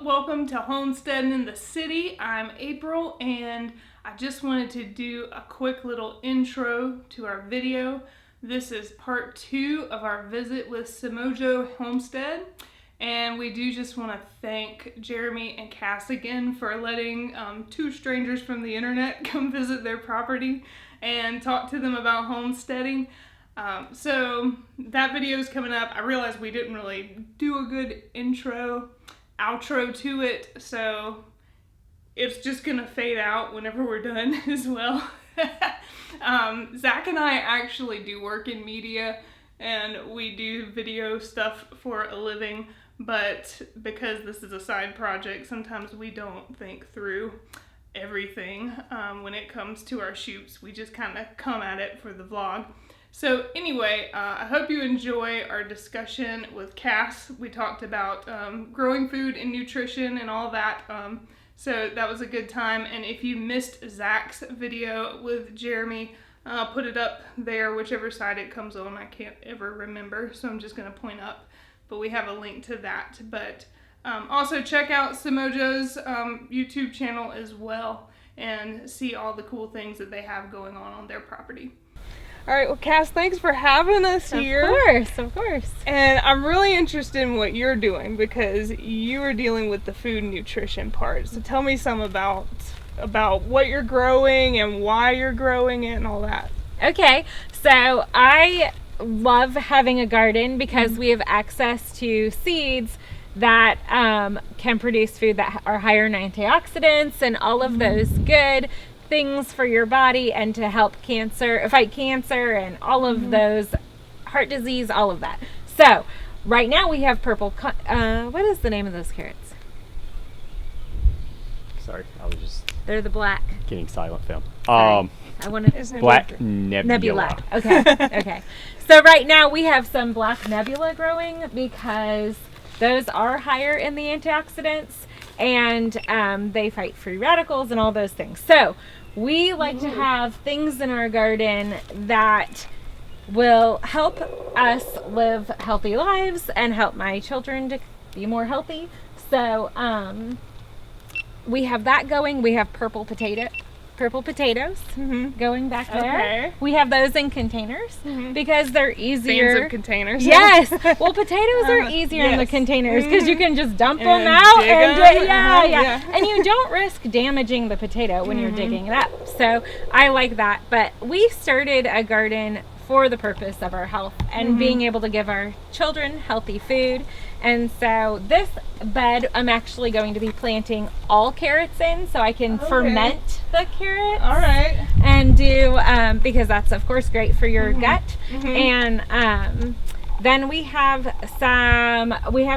Welcome to Homesteadin In The City. I'm April, and I just wanted to do a quick little intro to our video. This is part 2 of our visit with SeMoJo Homestead, and we do just want to thank Jeremy and Cayce again for letting two strangers from the internet come visit their property and talk to them about homesteading. So that video is coming up. I realized we didn't really do a good outro to it, so it's just gonna fade out whenever we're done as well. Zach and I actually do work in media and we do video stuff for a living, but because this is a side project, sometimes we don't think through everything when it comes to our shoots. We just kind of come at it for the vlog. So anyway, I hope you enjoy our discussion with Cayce. We talked about growing food and nutrition and all that. So that was a good time. And if you missed Zach's video with Jeremy, I'll put it up there, whichever side it comes on. I can't ever remember, so I'm just going to point up. But we have a link to that. But also check out SeMoJo's YouTube channel as well and see all the cool things that they have going on their property. All right, well, Cayce, thanks for having us here. Of course. And I'm really interested in what you're doing because you are dealing with the food and nutrition part. So tell me some about what you're growing and why you're growing it and all that. Okay, so I love having a garden because we have access to seeds that can produce food that are higher in antioxidants and all of those good things for your body and to help fight cancer and all of those, heart disease, all of that. So right now we have purple, what is the name of those carrots? Sorry, I was just... They're the black. Getting silent film. I wanted Black nebula. Okay, okay. So right now we have some black nebula growing because those are higher in the antioxidants and they fight free radicals and all those things. So we like to have things in our garden that will help us live healthy lives and help my children to be more healthy. So we have that going. We have purple potatoes going back there. Okay. We have those in containers because they're easier. Fans of containers. Yes. Well, potatoes are easier in the containers because you can just dump them out yeah. and you don't risk damaging the potato when you're digging it up. So I like that. But we started a garden for the purpose of our health and being able to give our children healthy food. And so this bed I'm actually going to be planting all carrots in so I can ferment the carrots. All right. And do, because that's of course great for your gut. And then we have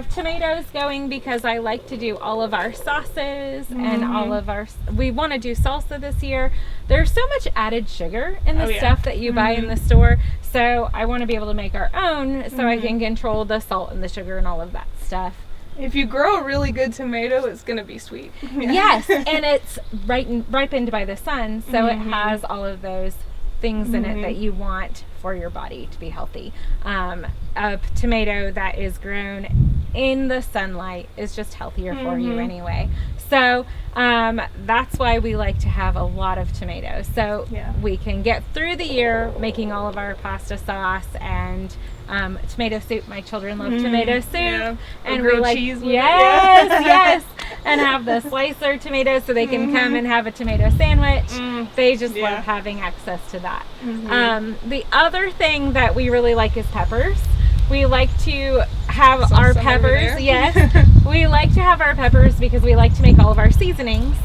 tomatoes going because I like to do all of our sauces and all of we want to do salsa this year. There's so much added sugar in the stuff that you buy in the store. So I want to be able to make our own so I can control the salt and the sugar and all of that stuff. If you grow a really good tomato, it's going to be sweet. Yes, and it's ripened by the sun, so it has all of those things in it that you want for your body to be healthy. A tomato that is grown in the sunlight is just healthier for you anyway. So that's why we like to have a lot of tomatoes. So we can get through the year making all of our pasta sauce and tomato soup. My children love tomato soup. And we like cheese with yes, and have the slicer tomatoes so they can come and have a tomato sandwich. They just love having access to that. The other thing that we really like is peppers. We like to have our peppers. Yes, we like to have our peppers because we like to make all of our seasonings.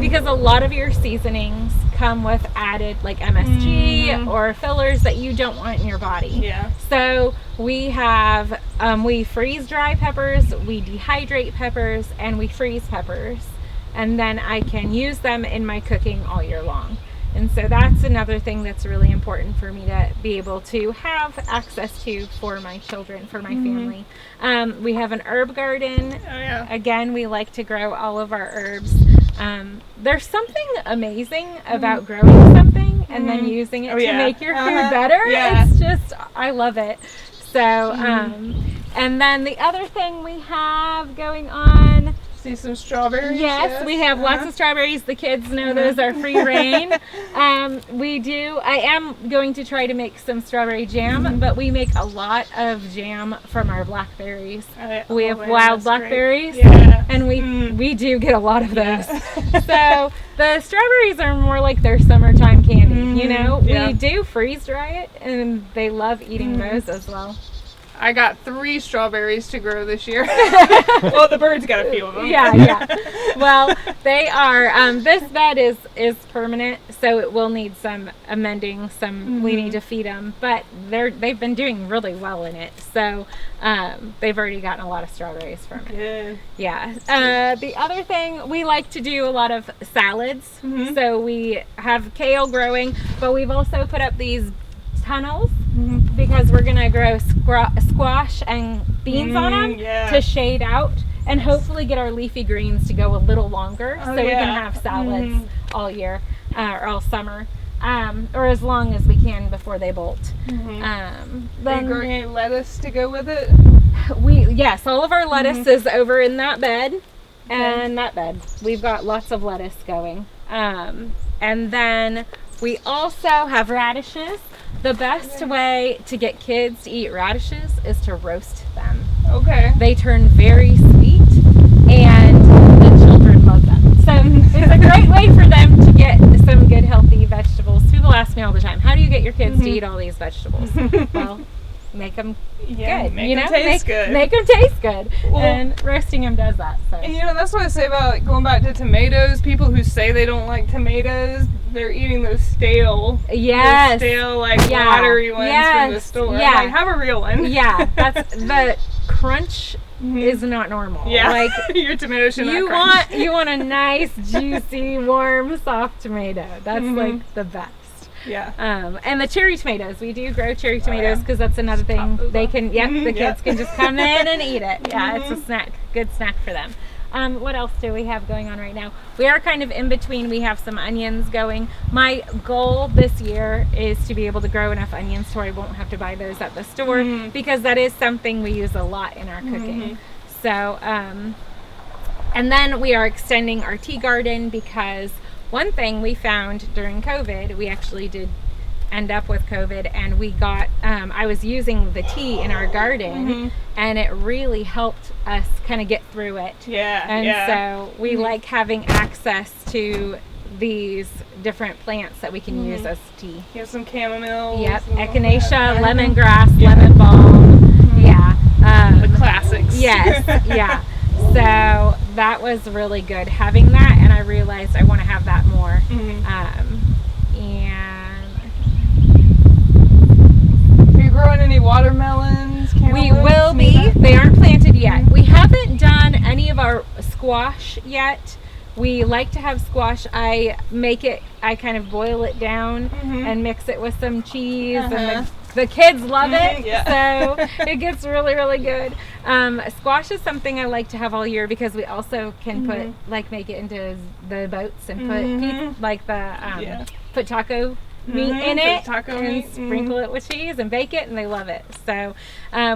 Because a lot of your seasonings come with added like MSG or fillers that you don't want in your body. Yeah. So we have we freeze dry peppers, we dehydrate peppers, and we freeze peppers, and then I can use them in my cooking all year long. And so that's another thing that's really important for me to be able to have access to for my children, for my family. We have an herb garden. Again, we like to grow all of our herbs. There's something amazing about growing something and then using it to make your food better. It's just, I love it. So, and then the other thing we have going on See some strawberries. Yes, we have lots of strawberries. The kids know those are free reign. We do. I am going to try to make some strawberry jam, but we make a lot of jam from our blackberries. We have wild blackberries, and we do get a lot of those. So the strawberries are more like their summertime candy. You know, we do freeze dry it, and they love eating those as well. I got 3 strawberries to grow this year. Well, the birds got a few of them. Yeah. Well, they are, this bed is permanent, so it will need some amending, we need to feed them, but they've been doing really well in it, so they've already gotten a lot of strawberries from it. Good. Yeah. The other thing, we like to do a lot of salads, so we have kale growing, but we've also put up these tunnels because we're gonna grow squash and beans on them to shade out and hopefully get our leafy greens to go a little longer so we can have salads all year or all summer, or as long as we can before they bolt. Then growing any lettuce to go with it? Yes, all of our lettuce is over in that bed, and that bed we've got lots of lettuce going, and then we also have radishes. The best way to get kids to eat radishes is to roast them. Okay. They turn very sweet, and the children love them. So it's a great way for them to get some good healthy vegetables. People ask me all the time, how do you get your kids to eat all these vegetables? Well, make them good. Make them taste good. Make them taste good. Well, and roasting them does that. So. And that's what I say about going back to tomatoes. People who say they don't like tomatoes, they're eating those stale, watery ones from the store. Yeah. Like, have a real one. Yeah, that's the crunch is not normal. Yeah, like your tomato should not crunch. You want a nice, juicy, warm, soft tomato. That's like the best. Yeah. And the cherry tomatoes, we do grow cherry tomatoes because that's another thing they can. The kids can just come in and eat it. Yeah, it's a snack, good snack for them. What else do we have going on right now? We are kind of in between. We have some onions going. My goal this year is to be able to grow enough onions so I won't have to buy those at the store because that is something we use a lot in our cooking. So, and then we are extending our tea garden because one thing we found during COVID, we actually did end up with COVID, and we got, I was using the tea in our garden, and it really helped us kind of get through it. So we like having access to these different plants that we can use as tea. You have some chamomile. Yep, echinacea, lemongrass, lemon balm. The classics. Yes, So that was really good having that, and I realized I want to have that more. Growing any watermelons? We will be. They aren't planted yet. We haven't done any of our squash yet. We like to have squash. I kind of boil it down and mix it with some cheese, and the kids love it. So it gets really, really good. Squash is something I like to have all year because we also can make it into the boats and put taco meat in it and sprinkle it with cheese and bake it, and they love it. So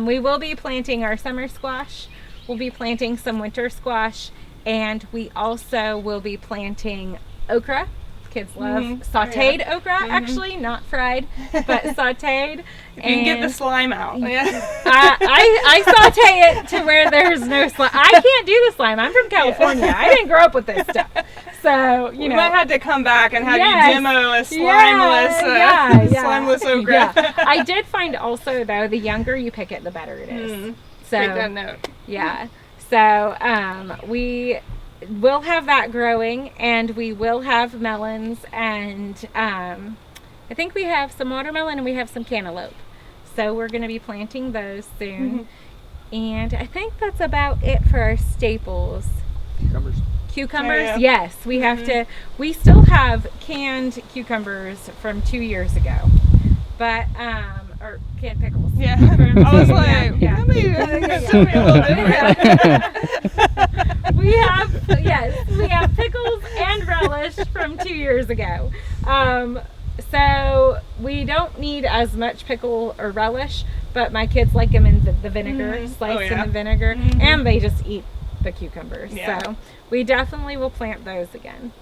we will be planting our summer squash. We'll be planting some winter squash, and we also will be planting okra. Kids love sauteed okra, actually, not fried, but sauteed. You can get the slime out. I saute it to where there's no slime. I can't do the slime. I'm from California. I didn't grow up with this stuff. So, we might have to come back and have you demo a slimeless, slimeless okra. I did find also, though, the younger you pick it, the better it is. So, take that note. Yeah. So, we will have that growing, and we will have melons, and I think we have some watermelon and we have some cantaloupe. So we're going to be planting those soon. And I think that's about it for our staples. Cucumbers? Yes, we have to. We still have canned cucumbers from 2 years ago, but or canned pickles. I was like, let me tell me a little different. we have pickles and relish from 2 years ago. So we don't need as much pickle or relish, but my kids like them in the vinegar, sliced in the vinegar, and they just eat the cucumbers. Yeah. So we definitely will plant those again.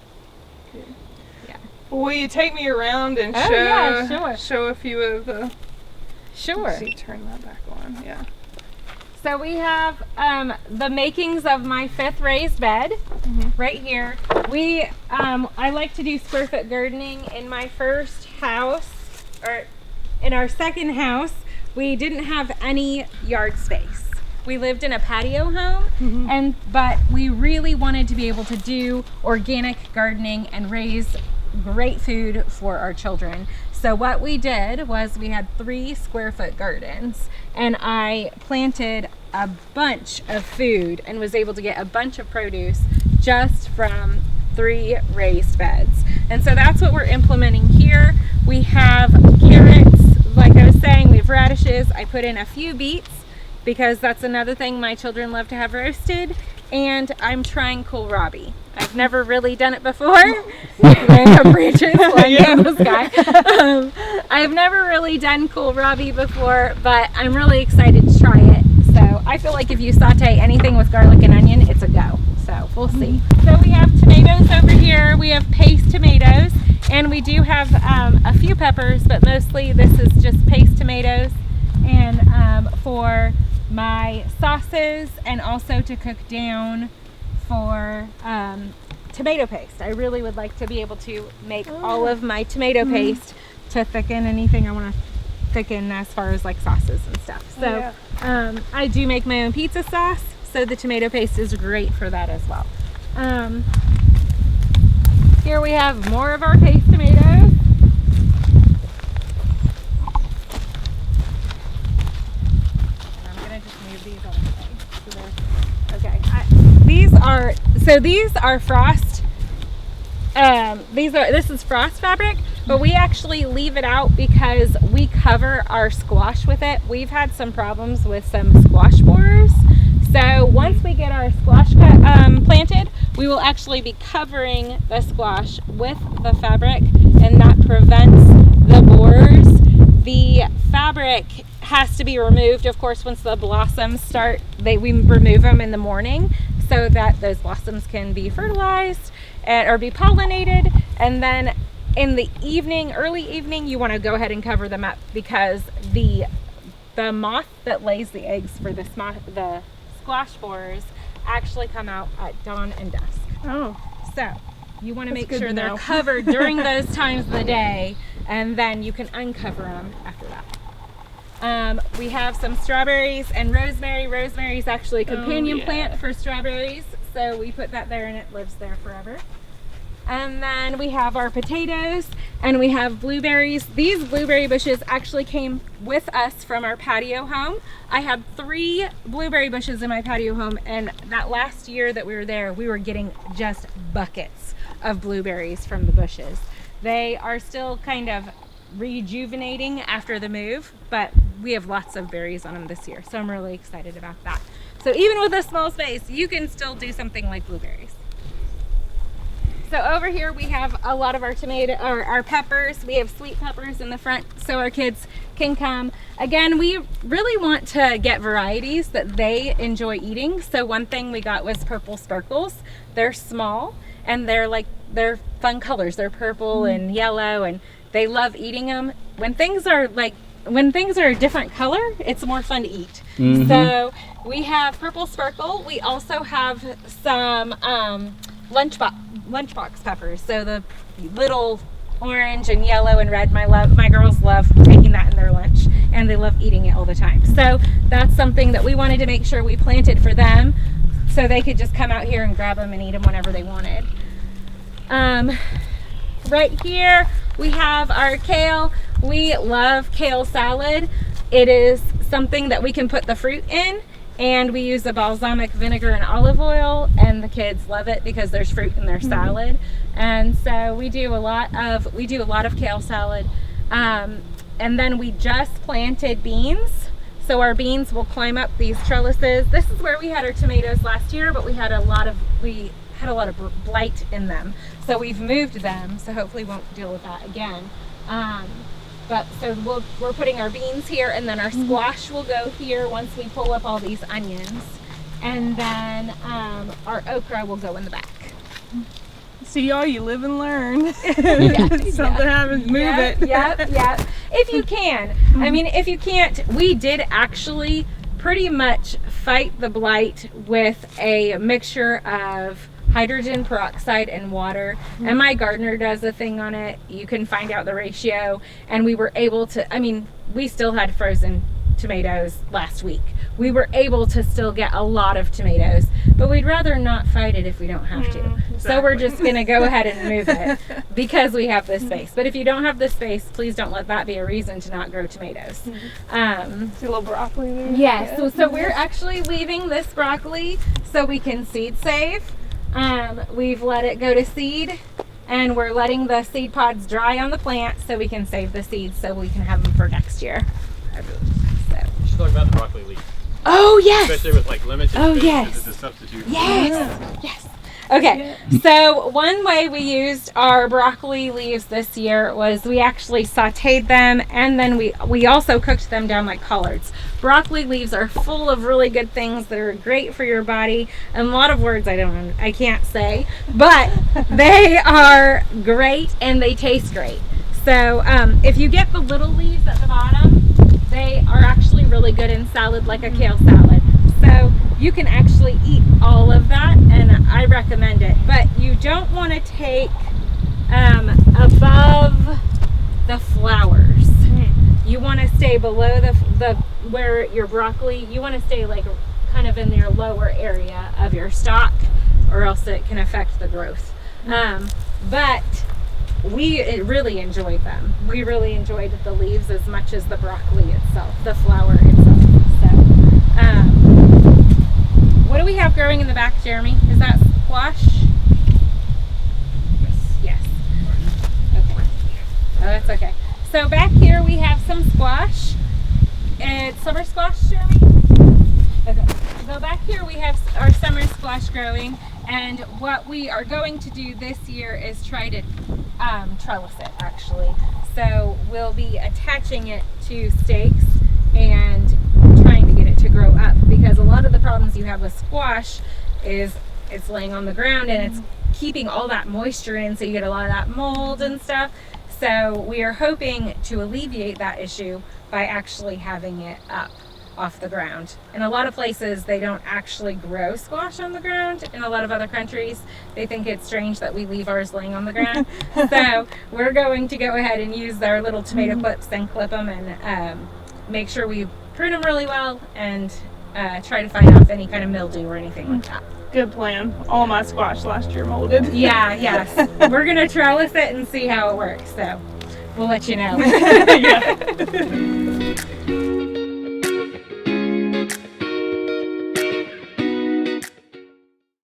Yeah. Will you take me around and Oh, show yeah, sure. show a few of the? Sure. Let's see, turn that back on. Yeah. So we have the makings of my 5th raised bed right here. We I like to do square foot gardening. In my first house, or in our second house, we didn't have any yard space. We lived in a patio home, but we really wanted to be able to do organic gardening and raise great food for our children. So what we did was we had 3 square foot gardens, and I planted a bunch of food and was able to get a bunch of produce just from 3 raised beds. And so that's what we're implementing here. We have carrots, like I was saying, we have radishes. I put in a few beets because that's another thing my children love to have roasted. And I'm trying kohlrabi. I've never really done it before. Random branches flying in the sky. I've never really done kohlrabi before, but I'm really excited to try it. So I feel like if you saute anything with garlic and onion, it's a go. So we'll see. So we have tomatoes over here. We have paste tomatoes, and we do have a few peppers, but mostly this is just paste tomatoes. And for my sauces, and also to cook down for tomato paste. I really would like to be able to make all of my tomato paste to thicken anything I want to thicken as far as like sauces and stuff. So I do make my own pizza sauce, so the tomato paste is great for that as well. Here we have more of our paste tomatoes. Okay, these are frost. This is frost fabric, but we actually leave it out because we cover our squash with it. We've had some problems with some squash borers. So once we get our squash planted, we will actually be covering the squash with the fabric, and that prevents the borers. The fabric has to be removed, of course, once the blossoms start. We remove them in the morning so that those blossoms can be fertilized or be pollinated. And then in the evening, early evening, you want to go ahead and cover them up, because the moth that lays the eggs for the squash borers actually come out at dawn and dusk. Oh. So you want to That's make sure good to they're know. covered during those times of the day, and then you can uncover them after that. We have some strawberries and rosemary. Rosemary is actually a companion plant for strawberries, so we put that there and it lives there forever. And then we have our potatoes, and we have blueberries. These blueberry bushes actually came with us from our patio home. I had 3 blueberry bushes in my patio home, and that last year that we were there, we were getting just buckets of blueberries from the bushes. They are still kind of rejuvenating after the move, but we have lots of berries on them this year, so I'm really excited about that. So even with a small space, you can still do something like blueberries. So over here we have a lot of our our peppers. We have sweet peppers in the front so our kids can come. Again, we really want to get varieties that they enjoy eating. So one thing we got was purple sparkles. They're small and they're fun colors. They're purple and yellow, and they love eating them. When things are a different color, it's more fun to eat. So we have purple sparkle. We also have some lunchbox peppers, so the little orange and yellow and red. My girls love taking that in their lunch, and they love eating it all the time. So that's something that we wanted to make sure we planted for them, so they could just come out here and grab them and eat them whenever they wanted. Right here we have our kale. We love kale salad. It is something that we can put the fruit in, and we use the balsamic vinegar and olive oil, and the kids love it because there's fruit in their salad. And so we do a lot of kale salad. And then we just planted beans, so our beans will climb up these trellises. This is where we had our tomatoes last year, but we had a lot of blight in them, so we've moved them, so hopefully won't deal with that again. But so we're putting our beans here, and then our squash will go here once we pull up all these onions. And then our okra will go in the back. See, y'all, you live and learn. Yeah, Something happens, move it. Yep. If you can. I mean, if you can't, we did actually pretty much fight the blight with a mixture of hydrogen peroxide and water. And my gardener does a thing on it. You can find out the ratio. And we were able to, I mean, we still had frozen tomatoes last week. We were able to still get a lot of tomatoes, but we'd rather not fight it if we don't have to. Exactly. So we're just going to go ahead and move it because we have this space. But if you don't have this space, please don't let that be a reason to not grow tomatoes. See a little broccoli there? Yes. So we're actually leaving this broccoli so we can seed save. We've let it go to seed, and we're letting the seed pods dry on the plant so we can save the seeds so we can have them for next year. You should talk about the broccoli leaf. Oh, yes. Especially with like limited space, yes. as a substitute. Yes. Okay. So one way we used our broccoli leaves this year was we actually sauteed them, and then we also cooked them down like collards. Broccoli leaves are full of really good things that are great for your body. And a lot of words I can't say, but they are great and they taste great. So if you get the little leaves at the bottom, they are actually really good in salad, like a kale salad. So you can actually eat all of that, and I recommend it. But you don't want to take above the flowers. You want to stay below the where your broccoli. You want to stay like kind of in your lower area of your stalk, or else it can affect the growth. But we really enjoyed them. We really enjoyed the leaves as much as the broccoli itself, the flower itself. So, what do we have growing in the back, Jeremy? Is that squash? Yes. Okay. Oh, that's okay. So back here we have some squash. It's summer squash, Jeremy? Okay. So back here we have our summer squash growing, and what we are going to do this year is try to trellis it, actually. So we'll be attaching it to stakes and trying to get it to grow up, because a lot of the problems you have with squash is it's laying on the ground and it's keeping all that moisture in, so you get a lot of that mold and stuff. So we are hoping to alleviate that issue by actually having it up off the ground. In a lot of places they don't actually grow squash on the ground. In a lot of other countries they think it's strange that we leave ours laying on the ground. So we're going to go ahead and use our little tomato clips and clip them, and make sure we prune them really well, and try to fight off any kind of mildew or anything like that. Good plan. All my squash last year molded. Yes. We're gonna trellis it and see how it works, so we'll let you know. Yeah.